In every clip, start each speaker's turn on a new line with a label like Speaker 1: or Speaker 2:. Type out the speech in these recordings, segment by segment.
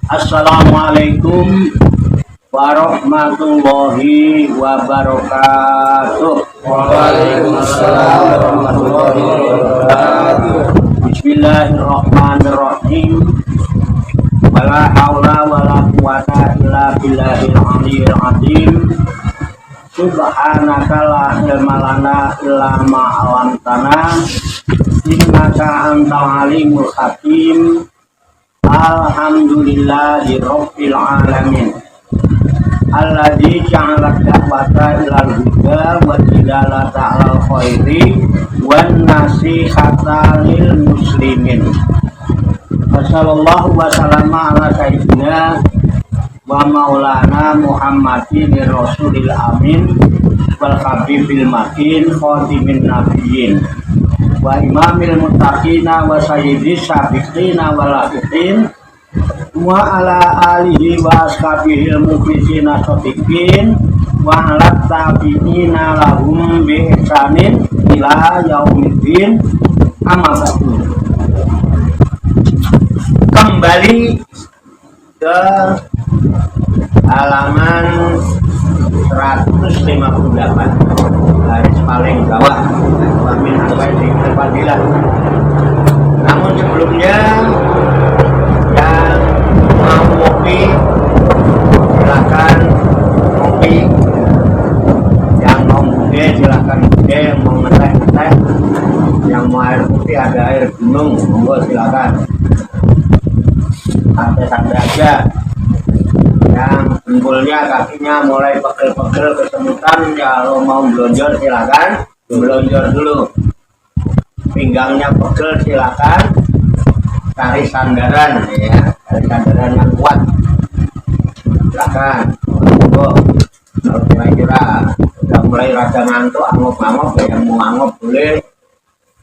Speaker 1: Assalamualaikum warahmatullahi wabarakatuh.
Speaker 2: Waalaikumsalam warahmatullahi wabarakatuh.
Speaker 1: Bismillahirrahmanirrahim. Wala haula wala quwata illa billahil aliyyil azim. Subhanaka la ilma lana illa ma 'allamtana innaka antal alimul hakim. Alhamdulillahi rabbil alamin. Alladzi ja'ala da'wata ilal huda wa dilalata 'alal khairi wan nasihata lil muslimin. Wassallallahu wasallama ala sayyidina wa maulana Muhammadin rasulil amin wal habibil makin khatimin nabiyyin wa imamil muttaqina wa sayyidis sabiqina wal lahiqin wa ala alihi wa ashabihil muflisina shodiqin wa ala tabi'ina lahum bi ihsanin ila yaumiddin. Amma ba'du. Kembali ke halaman 158, garis paling bawah, Amin Al-Fadilah. Namun sebelumnya yang mau kopi silakan kopi, yang mau bude silakan bude, yang mau ngeteh ngeteh, yang mau air putih ada air gunung monggo silakan, santai-santai aja. Yang dengkulnya kakinya mulai pegel-pegel kesemutan, kalau mau belonjor silakan belonjor dulu. Pinggangnya pegel silakan cari sandaran, ya, cari sandaran yang kuat silakan. Kalau kira-kira udah mulai rada ngantuk, angop-angop, yang mau angop boleh,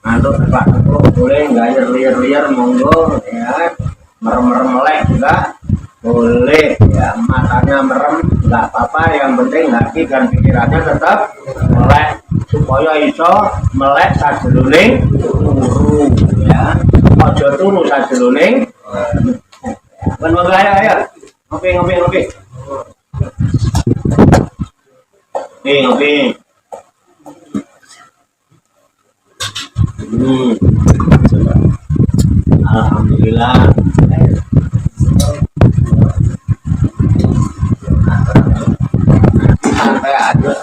Speaker 1: ngantuk tebak-tebak boleh, nggak liar-liar monggo, ya, merem-merem melek juga boleh, ya, matanya merem nggak apa-apa, yang penting hati dan pikirannya tetap melek supaya iso melek sajeroning turu, ya, ojo turu sajeroning. Ben monggo ayo ngopi. Ngopi. Alhamdulillah. Sampai ada.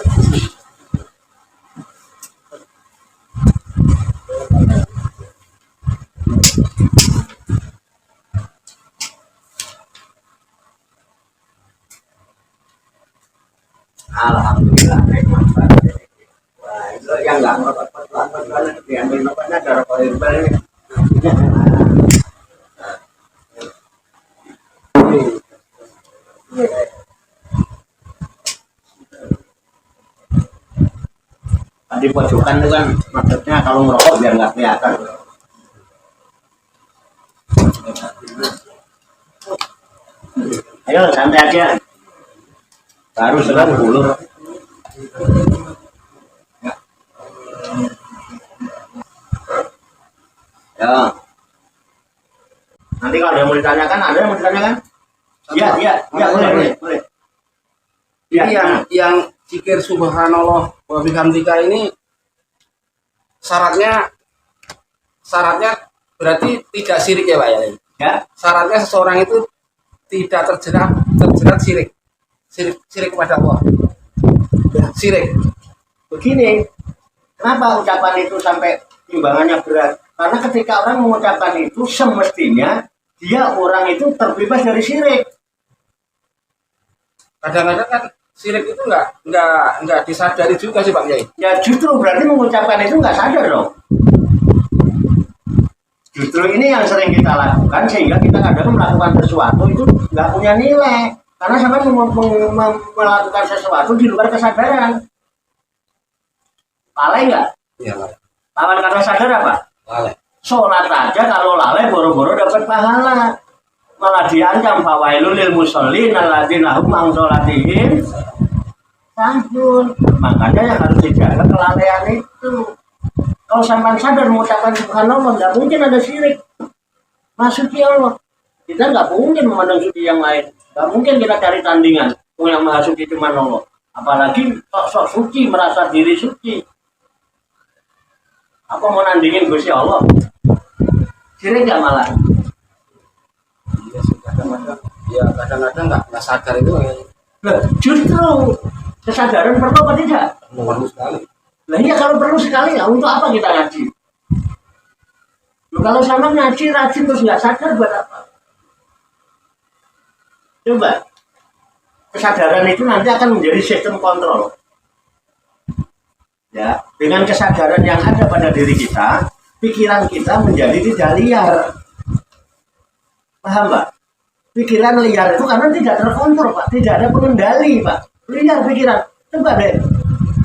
Speaker 1: Alhamdulillah nikmat banget. Wah, itu yang nggak ngerokok diambil nopanya ada rokok herbal ini. Di pojokan itu kan maksudnya kalau ngerokok biar nggak kelihatan. Ayo santai aja. Baru 90. Ya. Nanti kalau ada yang mau ditanyakan, Iya, boleh.
Speaker 2: Ya, yang zikir subhanallah wa bihamdika ini syaratnya berarti tidak syirik ya Pak ya?
Speaker 1: Ya.
Speaker 2: Syaratnya seseorang itu tidak terjerat syirik kepada Allah. Syirik.
Speaker 1: Begini, kenapa ucapan itu sampai timbangannya berat? Karena ketika orang mengucapkan itu semestinya dia orang itu terbebas dari syirik.
Speaker 2: Kadang-kadang kan syirik itu nggak disadari juga sih Pak Kiai.
Speaker 1: Ya justru berarti mengucapkan itu nggak sadar dong. Justru ini yang sering kita lakukan sehingga kita kadang melakukan sesuatu itu nggak punya nilai karena sampai melakukan sesuatu di luar kesadaran. Lalai nggak?
Speaker 2: Iya lalai.
Speaker 1: Lawan karena sadar apa?
Speaker 2: Lalai.
Speaker 1: Sholat aja kalau lalai boro-boro dapat pahala. Malah diancam fawailul lil musallin alladzina hum an sholatihim sahun. Makanya yang harus dijaga kelalaian itu. Kalau sampai sadar mengucapkan subhanallah, nggak mungkin ada syirik. Maksudnya Allah. Kita nggak mungkin memandang suci yang lain. Nggak mungkin kita cari tandingan. Yang maha suci cuma Allah. Apalagi sok suci, merasa diri suci. Apa mau nandingin Gusti Allah? Sirik nggak malah?
Speaker 2: Iya sih, kadang-kadang ya kadang-kadang nggak sadar itu ya.
Speaker 1: Nah, justru kesadaran perlu apa tidak?
Speaker 2: Perlu sekali.
Speaker 1: Nah iya kalau perlu sekali ya untuk apa kita ngaji? Loh, kalau sama ngaji rajin terus nggak sadar buat apa? Coba kesadaran itu nanti akan menjadi sistem kontrol. Ya, dengan kesadaran yang ada pada diri kita, pikiran kita menjadi tidak liar. Paham, Pak? Pikiran liar itu karena tidak terkontrol, Pak. Tidak ada pengendali, Pak. Liar pikiran. Coba deh.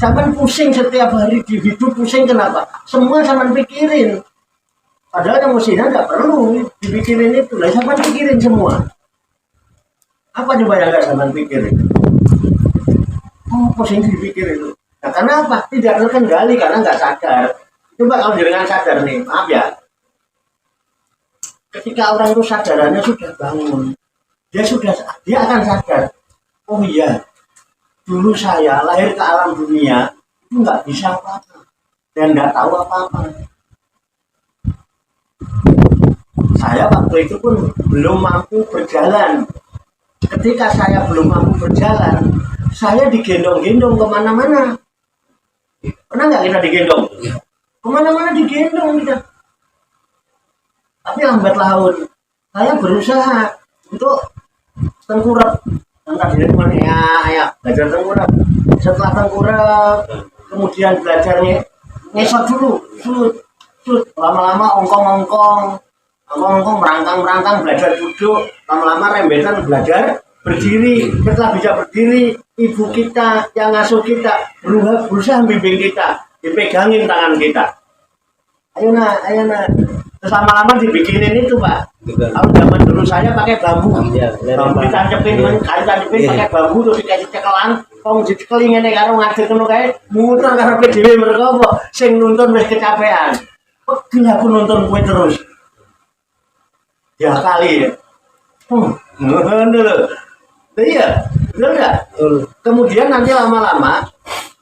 Speaker 1: Jangan pusing setiap hari di hidup, pusing kenapa? Semua zaman pikirin. Padahal yang mestinya nggak perlu dipikirin itu. Lah, zaman pikirin semua. Apa coba yang nggak zaman pikirin? Oh, pusing dipikirin itu. Nah, karena apa? Tidak terkendali karena nggak sadar. Coba kalau dengan sadar nih, maaf ya. Ketika orang itu sadarannya sudah bangun, dia akan sadar. Oh iya, dulu saya lahir ke alam dunia itu nggak bisa apa-apa dan nggak tahu apa-apa. Saya waktu itu pun belum mampu berjalan. Ketika saya belum mampu berjalan, saya digendong-gendong kemana-mana. Pernah nggak kita digendong? Kemana-mana digendong kita. Tapi lambat laun, saya berusaha untuk tengkurap. Yang tadi mana ya, belajar tengkurap. Setelah tengkurap, kemudian belajar ngesot dulu, sud. Lama-lama ongkong, merangkang, belajar duduk. Lama-lama rembetan belajar berdiri. Setelah bisa berdiri, ibu kita yang ngasuh kita berusaha bimbing kita, dipegangin tangan kita. Ayo nak. Terus lama-lama dibikinin itu, Pak. Kalau zaman dulu saya pakai bambu. Bambu ditancepin pakai bambu terus dikasih cekelan. Wong dicekelin ngene karo ngadeg ngono kae, muter karepe dhewe mergo kok sing nuntun wis kecapean. Pegel aku nonton kowe terus. Ya kali ya. Ngono lho. Iya, benar nggak? Kemudian nanti lama-lama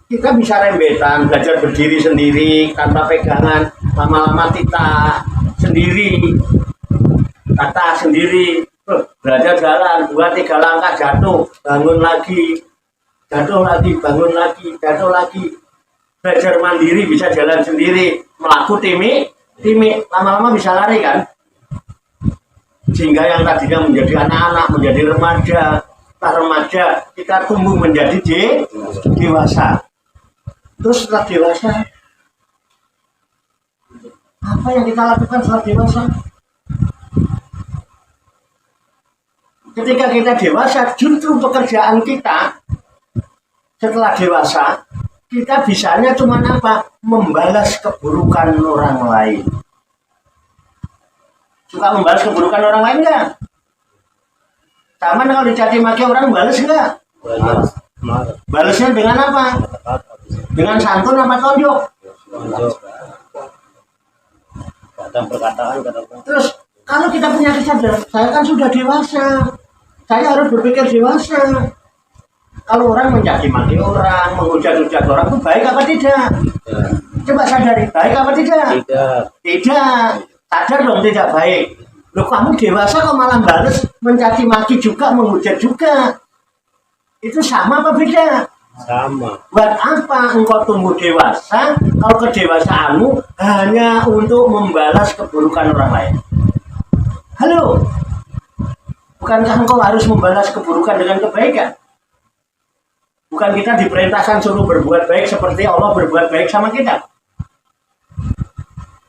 Speaker 1: kita bisa rembetan, belajar berdiri sendiri tanpa pegangan. Lama-lama kita sendiri, belajar jalan 2-3 langkah jatuh, bangun lagi, bangun lagi. Belajar mandiri, bisa jalan sendiri, melaku timik, lama-lama bisa lari kan? Sehingga yang tadinya menjadi anak-anak, menjadi remaja, kita tumbuh menjadi dewasa. Terus setelah dewasa, apa yang kita lakukan setelah dewasa? Ketika kita dewasa, justru pekerjaan kita setelah dewasa, kita bisanya cuma apa? Membalas keburukan orang lain. Suka membalas keburukan orang lain nggak? Sama kalau dicaci maki orang balas nggak? Balasnya dengan apa? Dengan santun apa tonjok? Terus kalau kita punya kesadaran, saya kan sudah dewasa, saya harus berpikir dewasa. Kalau orang mencaci maki orang, menghujat-hujat orang itu baik apa tidak? Coba sadari, baik apa tidak? Tidak. Sadar dong tidak baik. Loh, kamu dewasa kok malah balas mencaci maki juga, menghujat juga. Itu sama apa beda?
Speaker 3: Sama.
Speaker 1: Buat apa engkau tumbuh dewasa kalau kedewasaanmu hanya untuk membalas keburukan orang lain? Halo? Bukankah engkau harus membalas keburukan dengan kebaikan? Bukan kita diperintahkan suruh berbuat baik seperti Allah berbuat baik sama kita?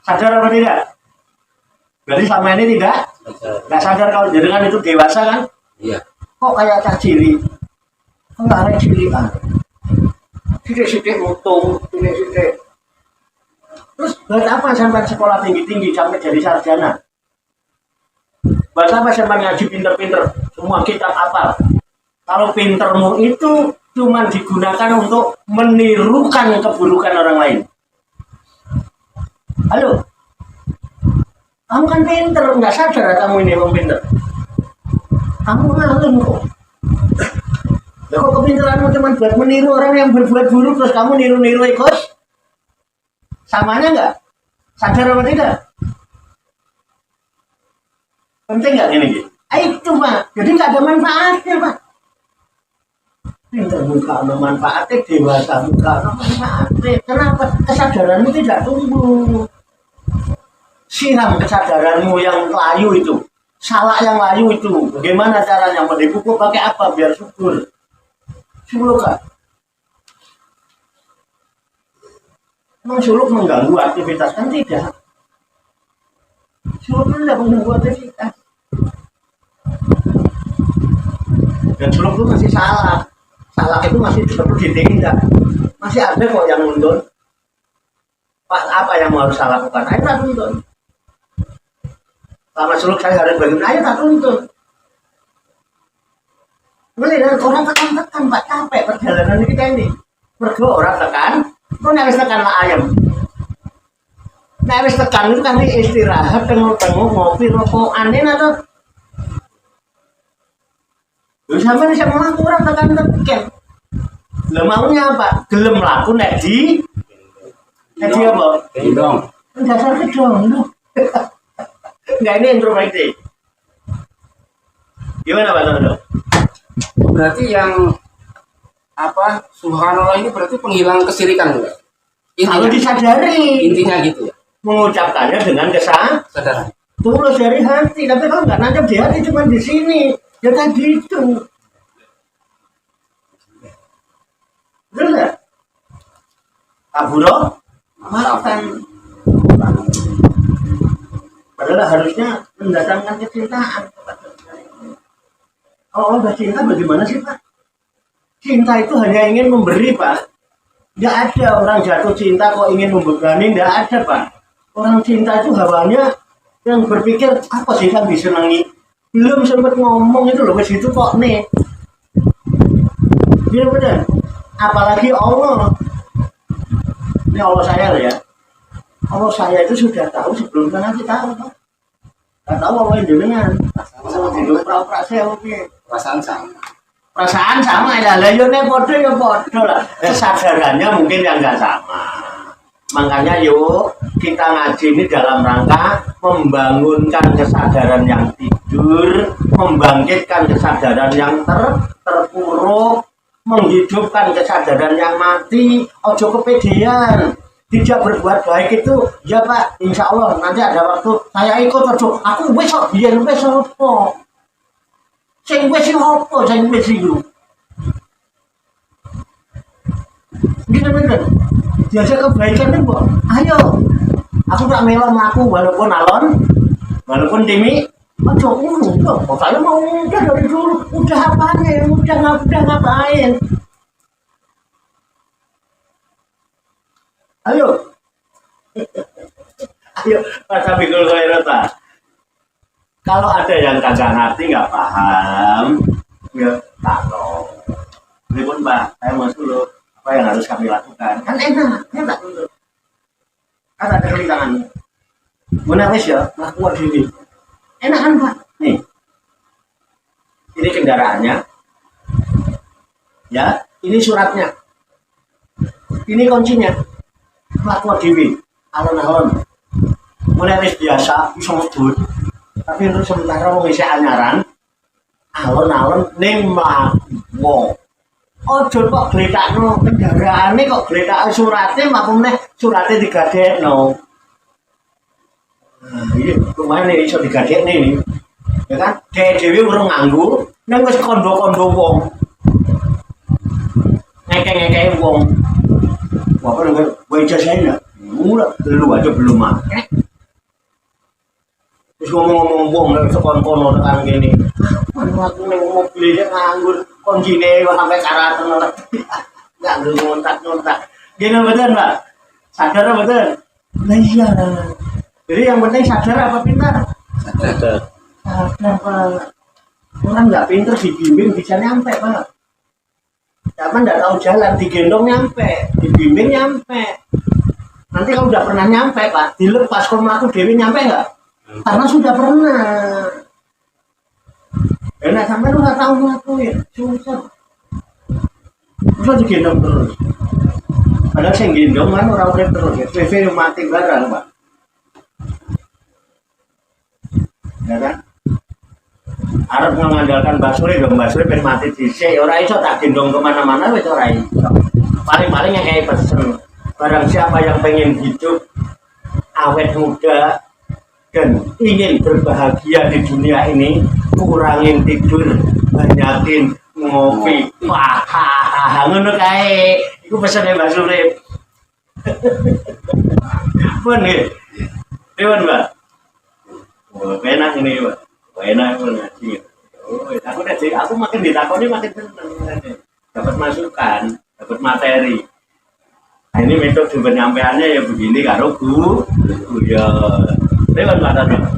Speaker 1: Sadar apa tidak? Berarti selama ini tidak? Nggak sadar kalau jenengan itu dewasa kan?
Speaker 2: Iya.
Speaker 1: Kok kayak cah cili? Kok nggak ada cilian? Sidik-sidik mutung, sidik-sidik. Terus buat apa sampai sekolah tinggi-tinggi sampai jadi sarjana? Buat apa sampai ngaji pinter-pinter? Semua kitab apal. Kalau pintermu itu cuma digunakan untuk menirukan keburukan orang lain. Halo? Kamu kan pinter, nggak sadar kamu ini emang pinter. antum kok. Lah kok kepintaranmu cuma buat meniru orang yang berbuat buruk terus kamu niru-niru ikut? Samanya enggak? Sadar apa tidak? Penting nggak ini? Itu Pak, jadi nggak ada manfaatnya Pak. Pintar buka ada manfaatnya, dewasa buka ada manfaatnya. Kenapa? Kesadaranmu tidak tumbuh. Siram kesadaranmu yang layu itu, salah yang layu itu. Bagaimana caranya? Mau dipupuk pakai apa biar subur? Suluk Kak. Emang suluk mengganggu aktivitas kan tidak? Suluk tidak mengganggu aktivitas. Dan suluk itu masih salah. Salah itu masih perlu ditindak. Masih ada kok yang nuntun. Pak, apa yang harus saya lakukan? Ayo tak tuntun. Selama suluk saya harus bagaimana? Ayo tak tuntun. Melihat orang tekan-tekan, Pak, capek perjalanan kita ini. Mergo orang tekan, kok nyaris tekan lah ayam. Nyaris tekan itu kan istirahat, tengok-tengok, ngopi, rokokan, ini atau lu sampai bisa melaku orang tekan-tekan. Lo maunya apa? Gelem melaku nek di apa?
Speaker 2: Gendong.
Speaker 1: Dasar kedong. Enggak, ini introspeksi. Gimana Pak Tondo?
Speaker 2: Berarti yang apa subhanallah ini berarti penghilang kesirikan enggak?
Speaker 1: Kalau disadari.
Speaker 2: Intinya gitu ya.
Speaker 1: Mengucapkannya dengan
Speaker 2: Sadar.
Speaker 1: tulus dari hati. Tapi kalau nggak nancap di hati cuma di sini. Ya tadi itu. Betul nggak? Kaburo, maafkan. Padahal harusnya mendatangkan kecintaan. Kalau Allah cinta bagaimana sih Pak? Cinta itu hanya ingin memberi Pak. Tidak ada orang jatuh cinta kok ingin membebani, tidak ada Pak. Orang cinta itu hawanya yang berpikir apa sih yang disenangi. Belum sempat ngomong itu loh, wes itu kok nih. Iya benar. Apalagi Allah. Ini Allah saya loh ya. Allah saya itu sudah tahu sebelum nanti tahu Pak. Gak tahu apa yang dengan. Hidup pra-pra saya oke.
Speaker 2: Perasaan sama.
Speaker 1: Perasaan sama ya, lah yo nek podo lah. Kesadarannya mungkin yang enggak sama. Makanya yuk kita ngaji ini dalam rangka membangunkan kesadaran yang tidur, membangkitkan kesadaran yang terpuruk, menghidupkan kesadaran yang mati. Ojo kepedean. Tidak berbuat baik itu ya Pak, insya Allah nanti ada waktu saya ikut terus. Aku besok biar besok apa? Saya wes apa? Saya wes itu. Bener-bener. Biasa kebaikan itu, ayo. Aku tak melo melaku walaupun alon, walaupun timi. Aduh, enggak. Saya mau udah dari dulu. Udah apaan? Udah ngapain? Ayo. Ayo, Pak Sabikul Khairata. Kalau ada yang kagak ngerti, nggak paham, ya tahu. Berikut Pak, saya mau dulu apa yang harus kami lakukan. Kan enak dulu. Kan ada kelintangan. Menawis ya, lakukan diri. Enak kan Pak? Nih, ini kendaraannya. Ya, ini suratnya. Ini kuncinya. Lakukan diri. Alon-alon. Menawis biasa, bisa ngebut. Tapi untuk sementara mau ngisi anyaran, alon-alon ning mlaku. Ojo kok gletakno kendaraane kok gletak surate mampun neh surate digadekno. Nah, iki lumayan iso digadekne iki. Ya kan? Dhewe urung nganggo, nang wis kondo-kondo wong. Ngeke-ngeke wong. Bapak nang wajah saya. Mula lu aja belum make. Terus ngomong-ngomong wong sekon-kono tekan kene. Aku ning mobil iki nganggur kuncine sampai karaten. Enggak ngontak-ngontak. Gini betul, Mbak? Sadar betul? Nah iya. Jadi yang penting sadar apa pintar?
Speaker 2: Sadar.
Speaker 1: Sadar, Pak. Orang nggak pintar dibimbing bisa nyampe, Pak. Siapa nggak tahu jalan, digendong nyampe, dibimbing nyampe. Nanti kalau udah pernah nyampe, Pak, dilepas kalau melaku dewi nyampe nggak? Karena sudah pernah. Dan sampai lu nggak tahu ngelakuin, susah. Susah digendong terus. Padahal saya gendong kan orang urip terus ya. PV mati barang, Pak. Ya kan? Arab mengandalkan basuri dong, basuri pengen mati dhisik, ora iso tak gendong kemana-mana wis ora iso. Paling-paling yang kayak pesen. Barang siapa yang pengen hidup awet muda dan ingin berbahagia di dunia ini, kurangin tidur, banyakin ngopi. Wah, ngono kae. Iku pesene Mbak Surip. Pun nggih. Dewan, Mbak. Oh, enak ini, Mbak. Enak ngaji. Oh, aku makin ditakoni makin seneng. Dapat masukan, dapat materi. Nah, ini metode penyampaiannya ya begini karo Bu. Ya, lewat matanya.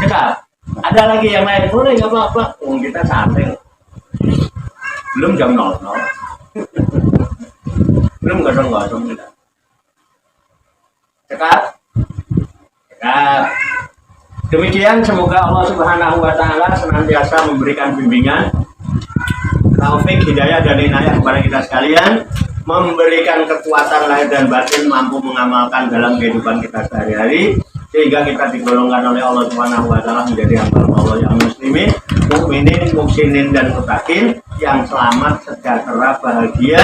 Speaker 1: Cekap. Ada lagi yang lain boleh nggak apa-apa. Kita santai. Belum jam 00. Belum gosong-gosong kita. Cekap. Cekap. Demikian semoga Allah Subhanahu wa taala senantiasa memberikan bimbingan, taufik, hidayah dan inayah kepada kita sekalian, memberikan kekuatan lahir dan batin mampu mengamalkan dalam kehidupan kita sehari-hari sehingga kita digolongkan oleh Allah Subhanahu wa taala menjadi hamba Allah yang muslimin, mukminin, muhsinin dan muttaqin yang selamat, sejahtera, bahagia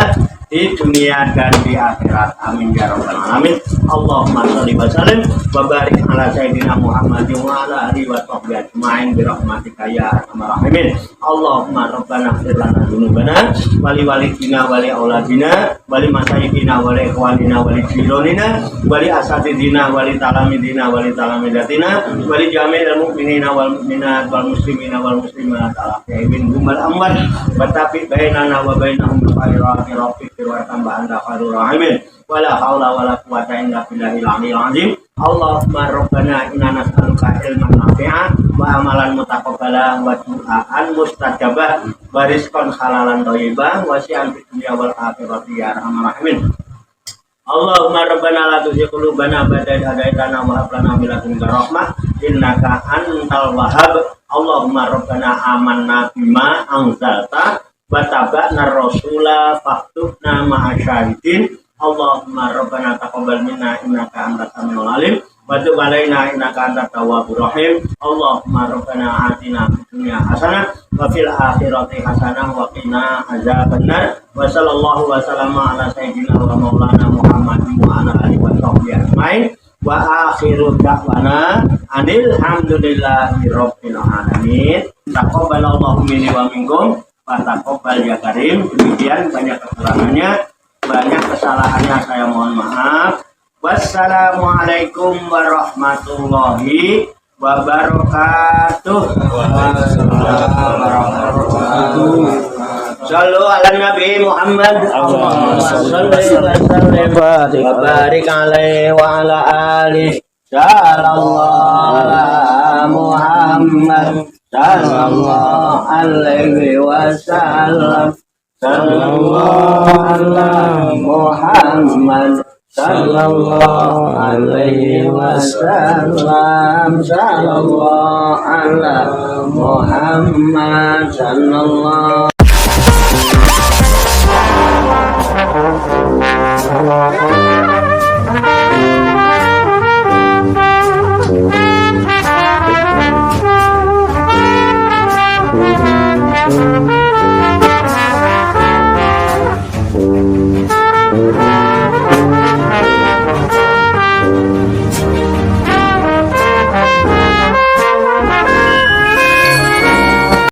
Speaker 1: di dunia dan di akhirat. Amin ya rabbal alamin. Allahumma shalli wa sallim wa barik ala sayyidina Muhammadin wa ala alihi wa sahbihi ajmain bi rahmatika ya arhamar rahimin. Allahumma rabbana ighfir lana dzunubana wa li walidina wa li auladina wa li masyayikhina wa li ikhwanina wa li jironina wa li asatidina wa li talamidina wa li talamidatina wa li jami'il mu'minina wal mu'minat wal muslimina wal muslimat al-ahya'i wal amwat wa tafi bainana wa bainahum bil khairati rabbik wa tambah anta khairur rahimin wala haula wala quwwata illa billahil aliyyil azim. Allahumma rabbana inna nas'aluka ilman nafi'an wa amalan mutaqabbalan wa du'aan mustajabah wa rizqan halalan thayyiban wa syi'an fid dunya wal akhirati ya arhamar rahimin. Allahumma rabbana la tuzigh qulubana ba'da idh hadaytana wa hab lana min ladunka rahmah innaka antal wahhab. Allahumma rabbana amanna bima anzalta wa tabi'na rasula faktubna ma'asyahidin. Allahumma rabbana taqabbal minna innaka antas samiul alim wa tub alaina innaka antat tawwabur rahim. Allahumma rabbana atina fid dunya hasanah wa fil akhirati hasanah wa qina azabannar. Wa sallallahu wa sallama ala sayyidina wa maulana Muhammadin wa ala alihi wa sahbihi ajmain. Wa akhiru da'wana anil hamdulillahi rabbil alamin. Taqabbalallahu minni wa minkum wa taqabbal ya karim. Demikian banyak kekurangannya, banyak kesalahannya, saya mohon maaf. Wassalamualaikum warahmatullahi wabarakatuh. Sallu ala Nabi Muhammad. Sallallahu wa barik alaihi wa ala alihi. Sallallahu ala Muhammad. Sallallahu alaihi wasallam. Sallallahu ala Muhammad. Sallallahu alaihi wasallam. Sallallahu ala Muhammad. Sallallahu